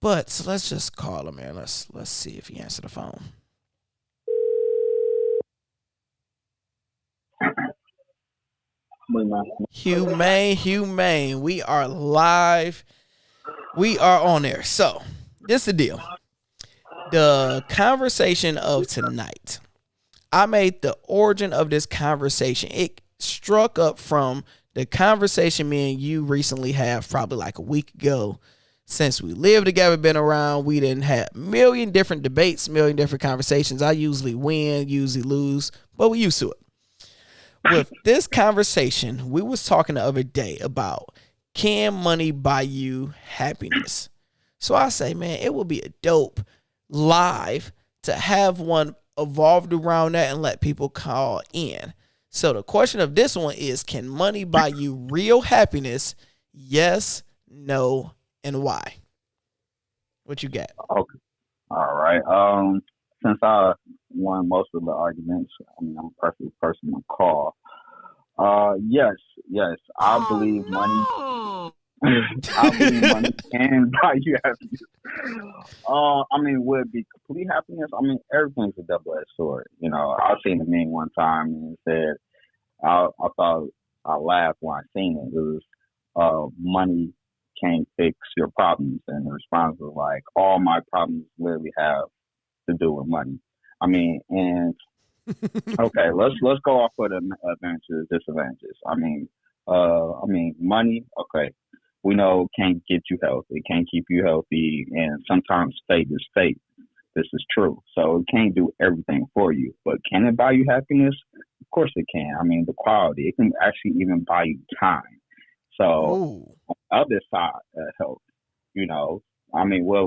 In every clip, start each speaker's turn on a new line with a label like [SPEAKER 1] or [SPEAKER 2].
[SPEAKER 1] But so let's just call him, man. Let's see if he answers the phone. Humane. We are live. We are on there. So this is the deal. The conversation of tonight. I made the origin of this conversation. It struck up from the conversation me and you recently had probably like a week ago. Since we lived together, been around, we didn't have million different debates, million different conversations. I usually win, usually lose, but we used to it. With this conversation, we was talking the other day about, can money buy you happiness? So I say, man, it would be a dope live to have one evolved around that and let people call in. So the question of this one is, can money buy you real happiness? Yes, no, and why? What you got?
[SPEAKER 2] Okay. All right. Since I won most of the arguments, I'm a perfect person to call. Yes. I believe money. I believe money can buy you happiness. Would it be complete happiness? Everything's a double-edged sword. I seen a meme one time and it said, I thought I laughed when I seen it. It was, money can't fix your problems, and the response was like, all my problems literally have to do with money. Okay, let's go off with the advantages, disadvantages. Money. Okay, we know it can't get you healthy, it can't keep you healthy, and sometimes fate is fate. This is true. So it can't do everything for you, but can it buy you happiness? Of course it can. The quality. It can actually even buy you time. So on the other side of health, what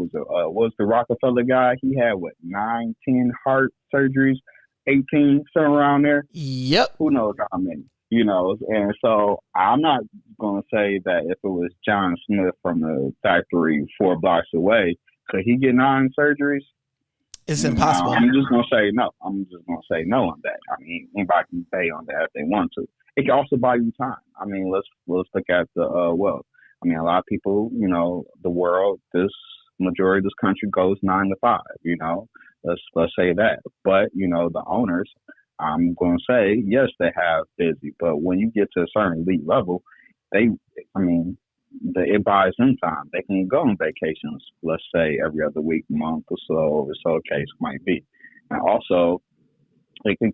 [SPEAKER 2] was it? Was the Rockefeller guy? He had 9, 10 heart surgeries, 18, somewhere around there.
[SPEAKER 1] Yep.
[SPEAKER 2] Who knows how many? And so I'm not going to say that if it was John Smith from the factory 4 blocks away, could he get 9 surgeries?
[SPEAKER 1] It's impossible.
[SPEAKER 2] I'm just going to say no. I'm just going to say no on that. Anybody can pay on that if they want to. It can also buy you time. Let's look at the wealth. A lot of people, the world, this majority of this country goes 9 to 5. Let's say that. But the owners, I'm going to say yes, they have busy. But when you get to a certain elite level, it buys them time. They can go on vacations, let's say every other week, month or so the case might be. And also, you can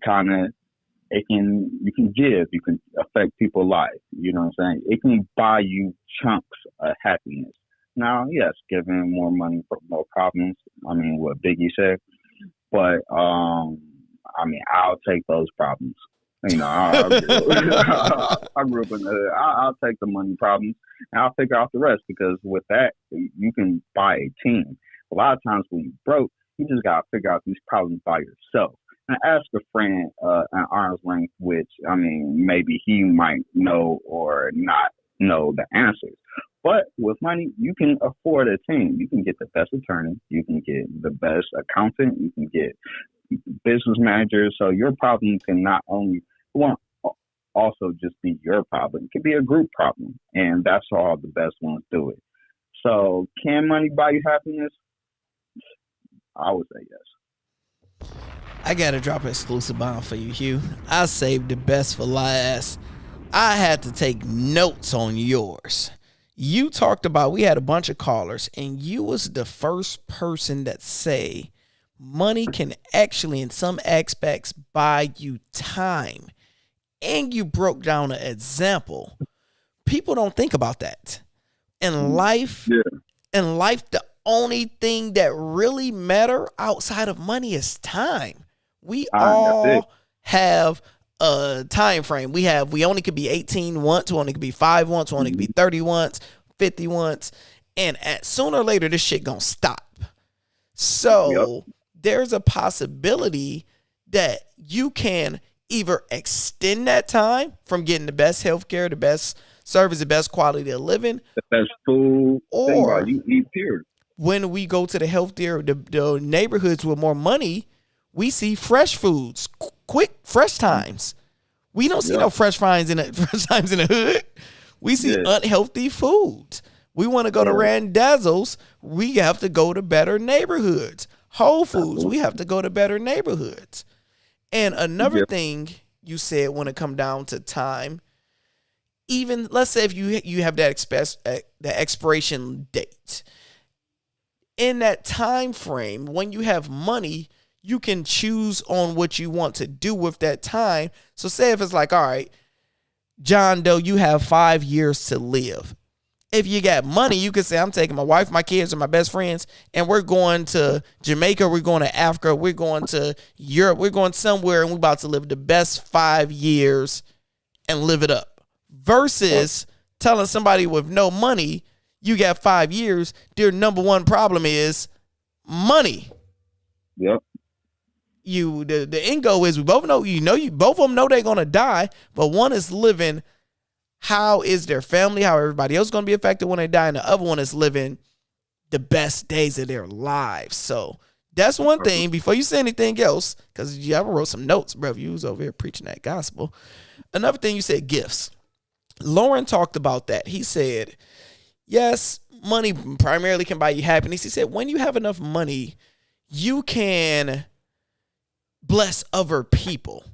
[SPEAKER 2] give, you can affect people's life. You know what I'm saying? It can buy you chunks of happiness. Now, yes, giving more money for more problems. What Biggie said. But, I'll take those problems. I grew up in the hood. I'll take the money problems and I'll figure out the rest, because with that, you can buy a team. A lot of times when you're broke, you just got to figure out these problems by yourself. And ask a friend an arm's length, which, maybe he might know or not know the answers. But with money, you can afford a team. You can get the best attorney. You can get the best accountant. You can get business manager. So your problem can not only also just be your problem. It could be a group problem. And that's how the best ones do it. So can money buy you happiness? I would say yes.
[SPEAKER 1] I got to drop an exclusive bomb for you, Hugh. I saved the best for last. I had to take notes on yours. You talked about, we had a bunch of callers, and you was the first person that say money can actually, in some aspects, buy you time. And you broke down an example. People don't think about that. In life, the only thing that really matter outside of money is time. We all have a time frame. We only could be 18 once, we only could be 5 once, we only could be 30 once, 50 once, and sooner or later this shit gonna stop. So there's a possibility that you can either extend that time from getting the best healthcare, the best service, the best quality of living,
[SPEAKER 2] the best food,
[SPEAKER 1] or
[SPEAKER 2] you eat period.
[SPEAKER 1] When we go to the healthier, the neighborhoods with more money, we see fresh foods, quick, fresh times. We don't see no fresh times in the hood. We see unhealthy foods. We want to go to Randazzo's. We have to go to better neighborhoods. Whole Foods, we have to go to better neighborhoods. And another thing you said when it come down to time, even let's say if you have that expiration date, in that time frame, when you have money, you can choose on what you want to do with that time. So say if it's like, all right, John Doe, you have 5 years to live. If you got money, you can say, I'm taking my wife, my kids, and my best friends, and we're going to Jamaica, we're going to Africa, we're going to Europe, we're going somewhere, and we're about to live the best 5 years and live it up. Versus telling somebody with no money, you got 5 years, their number one problem is money.
[SPEAKER 2] Yep.
[SPEAKER 1] The end goal is we both know, both of them know they're going to die, but one is living, how is their family, how everybody else is going to be affected when they die, and the other one is living the best days of their lives. So that's one thing. Before you say anything else, because you ever wrote some notes, bro, you was over here preaching that gospel. Another thing you said, gifts. Lauren talked about that. He said, yes, money primarily can buy you happiness. He said, when you have enough money, you can bless other people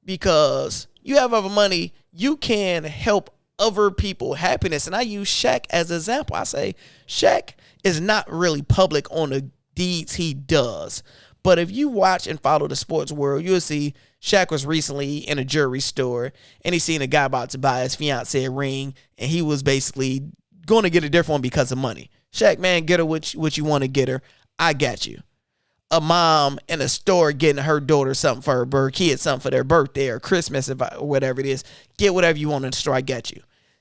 [SPEAKER 1] because you have other money. You can help other people happiness. And I use Shaq as an example. I say Shaq is not really public on the deeds he does. But if you watch and follow the sports world, you'll see Shaq was recently in a jewelry store and he seen a guy about to buy his fiance a ring. And he was basically going to get a different one because of money. Shaq, man, get her what you want to get her. I got you. A mom in a store getting her daughter something for her kid, something for their birthday or Christmas or whatever it is. Get whatever you want in the store. I got you.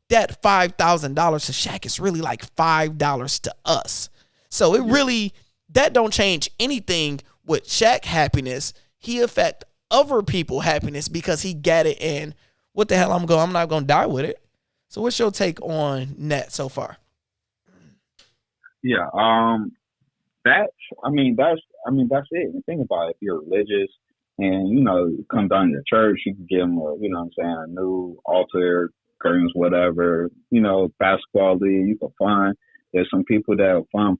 [SPEAKER 1] That $5,000 to Shaq is really like $5 to us. So it really, that don't change anything with Shaq happiness. He affect other people happiness because he got it. And what the hell I'm not going to die with it. So what's your take on that so far?
[SPEAKER 2] Yeah. That's it. And think about it. If you're religious and, you come down to your church, you can give them a new altar, curtains, whatever, basketball league, you can find. There's some people that fund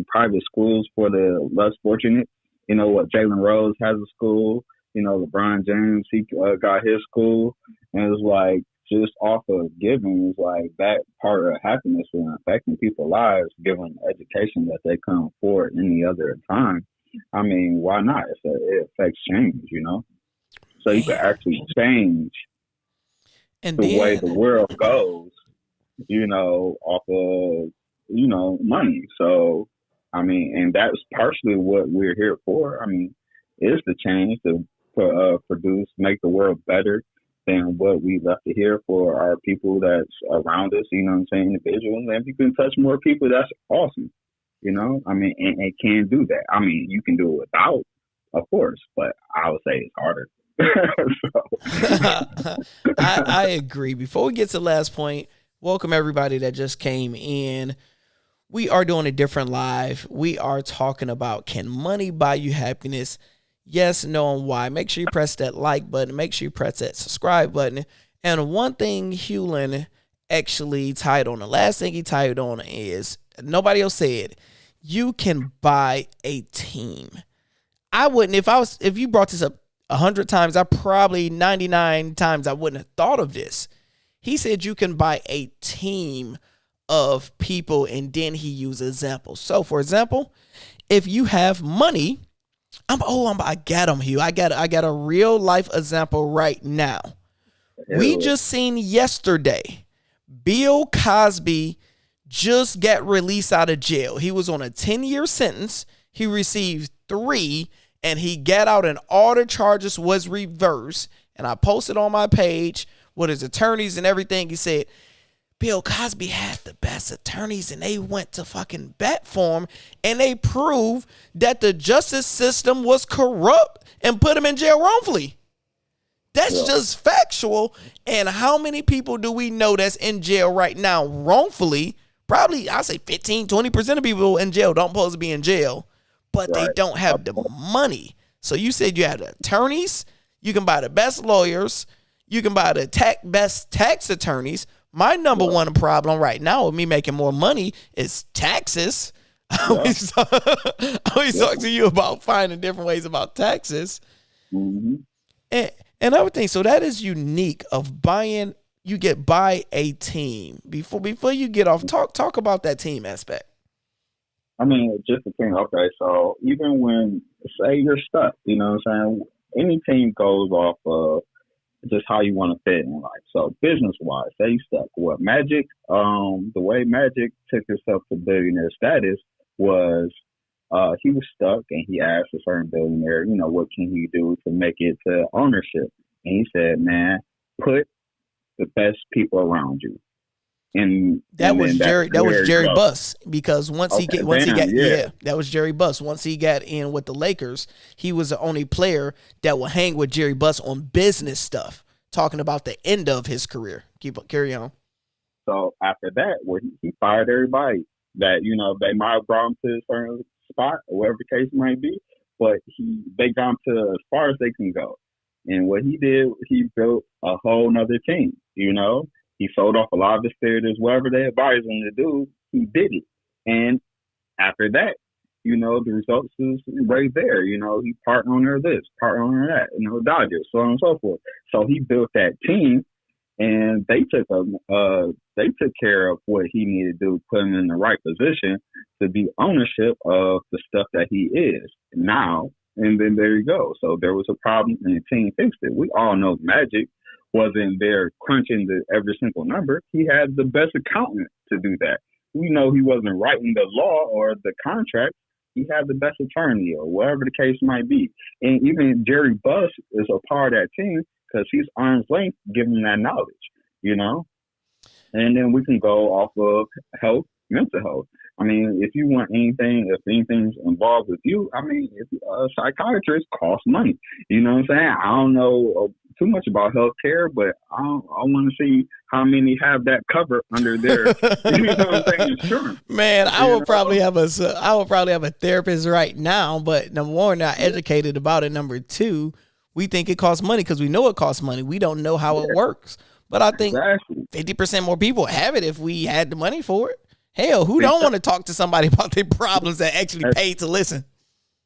[SPEAKER 2] private schools for the less fortunate. Jalen Rose has a school. LeBron James, he got his school. And it's like, just off of giving is like that part of happiness and affecting people's lives, giving education that they couldn't afford any other time. I mean, why not? It affects change, So you can actually change the way the world goes, off of, money. So, and that's partially what we're here for. Is the change to produce, make the world better than what we left to here for our people that's around us, individuals. And if you can touch more people, that's awesome, and can do that. You can do it without, of course, but I would say it's harder.
[SPEAKER 1] I agree. Before we get to the last point, welcome everybody that just came in. We are doing a different live. We are talking about, can money buy you happiness? Yes, no, and why. Make sure you press that like button. Make sure you press that subscribe button. And one thing Hewlin actually tied on, the last thing he tied on is, nobody else said, you can buy a team. I wouldn't, if you brought this up 100 times, I probably 99 times I wouldn't have thought of this. He said you can buy a team of people, and then he used examples. So, for example, if you have money, I got him, Hugh. I got a real life example right now. We just seen yesterday, Bill Cosby just got released out of jail. He was on a 10-year sentence. He received 3, and he got out, and all the charges was reversed. And I posted on my page with his attorneys and everything. He said, Bill Cosby had the best attorneys, and they went to fucking bat for him, and they proved that the justice system was corrupt and put him in jail wrongfully. That's just factual. And how many people do we know that's in jail right now wrongfully? Probably, I say 15, 20% of people in jail don't supposed to be in jail, but they don't have the money. So you said you had attorneys, you can buy the best lawyers, you can buy the best tax attorneys, My number one problem right now with me making more money is taxes. I always talk to you about finding different ways about taxes.
[SPEAKER 2] Mm-hmm.
[SPEAKER 1] And another thing, so that is unique of buying. You get by a team. Before you get off, talk about that team aspect.
[SPEAKER 2] I mean, just the thing. Okay, so even when say you're stuck, you know what I'm saying? Any team goes off of just how you want to fit in life. So business wise, say you stuck. What Magic? The way Magic took himself to billionaire status was he was stuck and he asked a certain billionaire, you know, what can he do to make it to ownership? And he said, man, put the best people around you. And
[SPEAKER 1] that was Jerry Buss, because that was Jerry Buss. Once he got in with the Lakers, he was the only player that would hang with Jerry Buss on business stuff, talking about the end of his career. Carry on.
[SPEAKER 2] So after that, he fired everybody that, you know, they might have brought him to a certain spot or whatever the case might be, but they got him to as far as they can go. And what he did, he built a whole nother team, you know. He sold off a lot of his theaters, whatever they advised him to do, he did it. And after that, you know, the results is right there. You know, he part owner of this, part owner of that, you know, Dodgers, so on and so forth. So he built that team, and they took care of what he needed to do, put him in the right position to be ownership of the stuff that he is now. And then there you go. So there was a problem, and the team fixed it. We all know Magic wasn't there crunching every single number. He had the best accountant to do that. We know he wasn't writing the law or the contract. He had the best attorney or whatever the case might be. And even Jerry Buss is a part of that team because he's arm's length giving that knowledge, you know? And then we can go off of health, mental health. I mean, if you want anything, if anything's involved with you, I mean, if a psychiatrist costs money. You know what I'm saying? I don't know too much about healthcare, but I want to see how many have that covered under their, you know what I'm saying, insurance.
[SPEAKER 1] Man, I would probably have a therapist right now, but number one, not educated about it. Number two, we think it costs money because we know it costs money. We don't know how it works. But I think 50% more people have it if we had the money for it. Hell, who don't want to talk to somebody about their problems that actually paid to listen?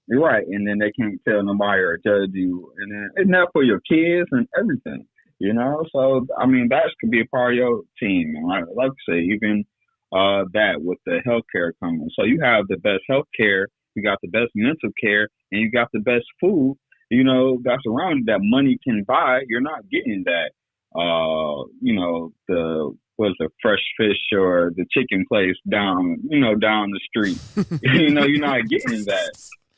[SPEAKER 2] You're right. And then they can't tell nobody or judge you. And then it's not for your kids and everything, you know? So, I mean, that could be a part of your team. Right? Like I say, even that with the healthcare coming. So you have the best healthcare, you got the best mental care, and you got the best food, you know, that's around that money can buy. You're not getting that, you know, the fresh fish or the chicken place down the street. You know, you're not getting that,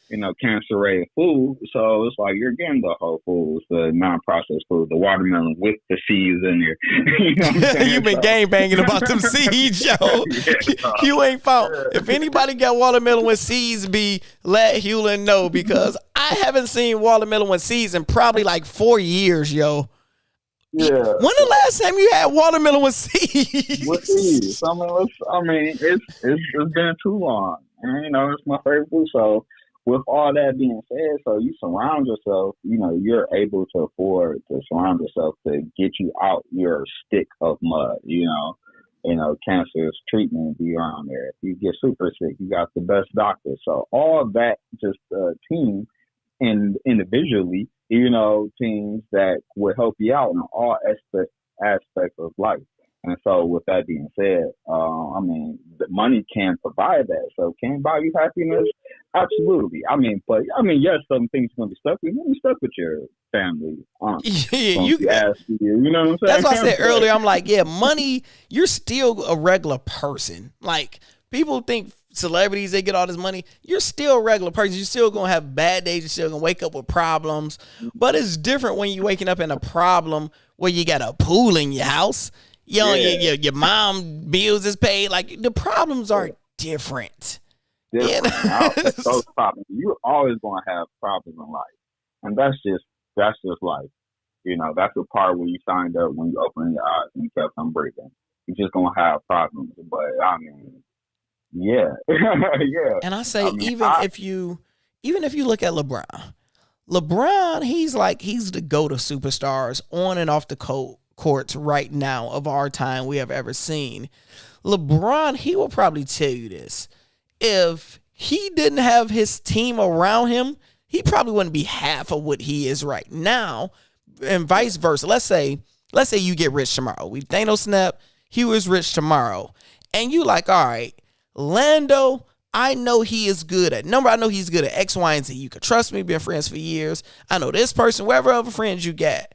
[SPEAKER 2] you know, cancer-rated food. So it's like you're getting the whole foods, the non-processed food, the watermelon with the seeds in there. You know what I'm saying?
[SPEAKER 1] You've been gang banging about them seeds, yo. You ain't found. If anybody got watermelon with seeds, let Hewlin know, because I haven't seen watermelon with seeds in probably like 4 years, yo.
[SPEAKER 2] Yeah.
[SPEAKER 1] When the last time you had watermelon with seeds?
[SPEAKER 2] With seeds. I mean, it's been too long. And, you know, it's my favorite food. So with all that being said, so you surround yourself, you know, you're able to afford to surround yourself to get you out your stick of mud, you know. You know, cancer's treatment be around there. If you get super sick, you got the best doctor. So all that just team and individually, you know, teams that will help you out in all aspects of life. And so with that being said, I mean, the money can provide that. So can it buy you happiness? Absolutely. Yes, some things are going to be stuck. You're going to be stuck with your family. You know what I'm saying?
[SPEAKER 1] That's what I said earlier. I'm like, yeah, money, you're still a regular person. Like, people think celebrities, they get all this money. You're still a regular person. You're still going to have bad days. You're still going to wake up with problems. But it's different when you're waking up in a problem where you got a pool in your house. Your mom bills is paid. Like, the problems are different.
[SPEAKER 2] Those problems. You're always going to have problems in life. And that's just life. You know, that's the part where you signed up when you open your eyes and you kept on breathing. You're just going to have problems. But, I mean, yeah. Yeah.
[SPEAKER 1] And I say, if you look at LeBron, he's the GOAT of superstars on and off the courts right now of our time we have ever seen. LeBron, he will probably tell you this. If he didn't have his team around him, he probably wouldn't be half of what he is right now, and vice versa. Let's say you get rich tomorrow. We Thanos snap, he was rich tomorrow. And you like, all right, Lando, I know he is good at number. I know he's good at X, Y, and Z. You could trust me, been friends for years. I know this person, wherever other friends you got.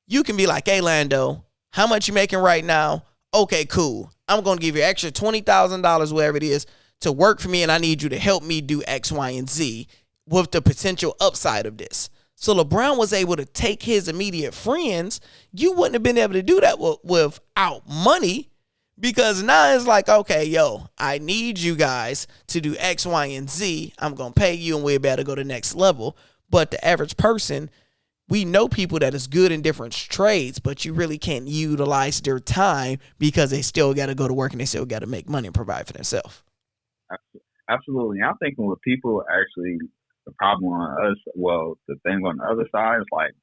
[SPEAKER 1] You can be like, hey, Lando, how much you making right now? Okay, cool. I'm going to give you extra $20,000, whatever it is, to work for me, and I need you to help me do X, Y, and Z with the potential upside of this. So LeBron was able to take his immediate friends. You wouldn't have been able to do that without money, because now it's like, okay, yo, I need you guys to do X, Y, and Z. I'm going to pay you, and we're about to go to the next level. But the average person, we know people that is good in different trades, but you really can't utilize their time because they still got to go to work and they still got to make money and provide for themselves.
[SPEAKER 2] Absolutely. I'm thinking with people actually, the problem on us, well, the thing on the other side is like,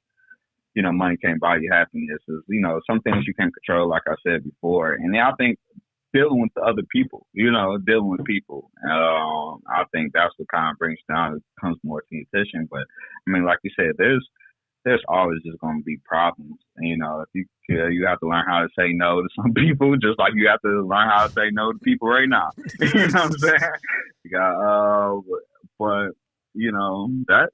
[SPEAKER 2] money can't buy you happiness. Is, some things you can't control, like I said before. And I think dealing with the other people, dealing with people. I think that's what kind of brings down, it comes more to the attention. But I mean, like you said, there's always just going to be problems. And, if you have to learn how to say no to some people, just like you have to learn how to say no to people right now. You know what I'm saying? You got, but that's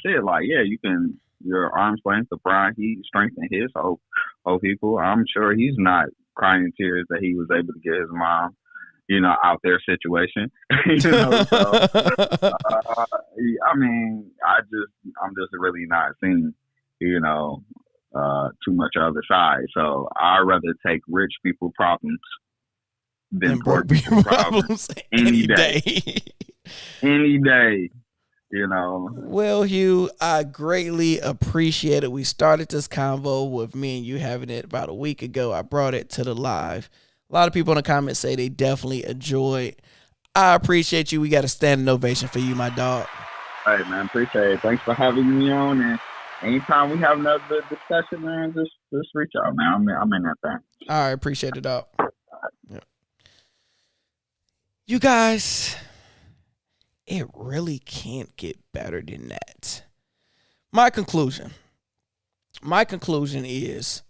[SPEAKER 2] it. Like, yeah, you can, your arm's length, LeBron, he strengthened his whole people. I'm sure he's not crying in tears that he was able to get his mom, out their situation. I'm just really not seeing, too much other side. So I'd rather take rich people problems than poor people problems any day. Any day.
[SPEAKER 1] Well, Hugh, I greatly appreciate it. We started this convo with me and you having it about a week ago. I brought it to the live. A lot of people in the comments say they definitely enjoyed. I appreciate you. We got a standing ovation for you, my dog.
[SPEAKER 2] All right, man. Appreciate it. Thanks for having me on. And anytime we have another discussion, man, just reach out, man. I'm in that thing.
[SPEAKER 1] All right. Appreciate it, dog. Yeah. You guys, it really can't get better than that. My conclusion is